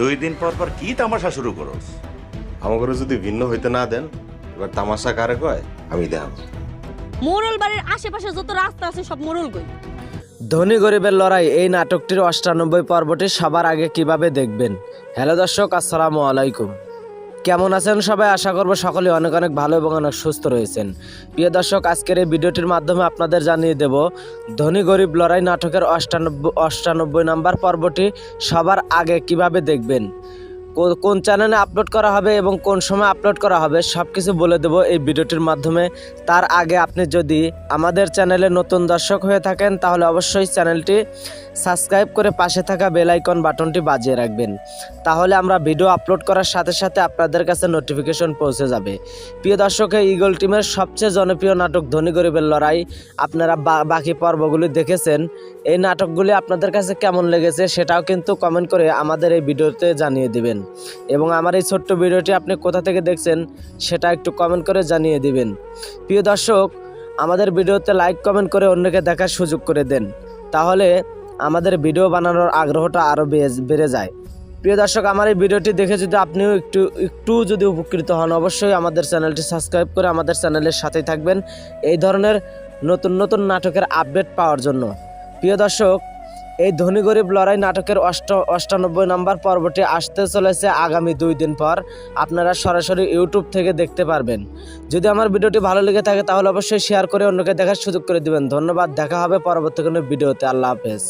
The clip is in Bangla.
2 দিন পর পর কি তামাশা শুরু করস? আমাকে যদি ভিন্ন হইতে না দেন, এবার তামাশা কারে কয় আমি দেখাবো। মোরল বাড়ির আশেপাশে যত রাস্তা আছে সব মোরল কই। ধনী গরিবের লড়াই এই নাটকটির 98 পর্বটি সবার আগে কিভাবে দেখবেন। হ্যালো দর্শক, আসসালামু আলাইকুম। কেমন আছেন সবাই? আশা করব সকলে অনেক অনেক ভালো এবং অনেক সুস্থ রয়েছেন। প্রিয় দর্শক, আজকের এই ভিডিওটির মাধ্যমে আপনাদের জানিয়ে দেব ধনী গরিব লড়াই নাটকের 98 নাম্বার পর্বটি সবার আগে কিভাবে দেখবেন, কোন চ্যানেলে আপলোড করা হবে এবং কোন সময় আপলোড করা হবে সব কিছু বলে দেব এই ভিডিওটির মাধ্যমে। তার আগে আপনি যদি আমাদের চ্যানেলে নতুন দর্শক হয়ে থাকেন তাহলে অবশ্যই চ্যানেলটি সাবস্ক্রাইব করে পাশে থাকা বেল আইকন বাটনটি বাজিয়ে রাখবেন, তাহলে আমরা ভিডিও আপলোড করার সাথে সাথে আপনাদের কাছে নোটিফিকেশন পৌঁছে যাবে। প্রিয় দর্শক, এই ইগল টিমের সবচেয়ে জনপ্রিয় নাটক ধনী গরিবের লড়াই আপনারা বাকি পর্বগুলি দেখেছেন। এই নাটকগুলি আপনাদের কাছে কেমন লেগেছে সেটাও কিন্তু কমেন্ট করে আমাদের এই ভিডিওতে জানিয়ে দিবেন, এবং আমার এই ছোট্ট ভিডিওটি আপনি কোথা থেকে দেখছেন সেটা একটু কমেন্ট করে জানিয়ে দিবেন। প্রিয় দর্শক, আমাদের ভিডিওতে লাইক কমেন্ট করে অন্যকে দেখার সুযোগ করে দেন, তাহলে আমাদের ভিডিও বানানোর আগ্রহটা আরও বেড়ে যায়। প্রিয় দর্শক, আমার এই ভিডিওটি দেখে যদি আপনিও একটু যদি উপকৃত হন, অবশ্যই আমাদের চ্যানেলটি সাবস্ক্রাইব করে আমাদের চ্যানেলের সাথেই থাকবেন এই ধরনের নতুন নতুন নাটকের আপডেট পাওয়ার জন্য। প্রিয় দর্শক, এই ধনী গরিব লড়াই নাটকের 98 নাম্বার পর্বটি আসতে চলেছে আগামী 2 দিন পর। আপনারা সরাসরি ইউটিউব থেকে দেখতে পারবেন। যদি আমার ভিডিওটি ভালো লেগে থাকে তাহলে অবশ্যই শেয়ার করে অন্যকে দেখার সুযোগ করে দিবেন। ধন্যবাদ, দেখা হবে পরবর্তী কোনো ভিডিওতে। আল্লাহ হাফেজ।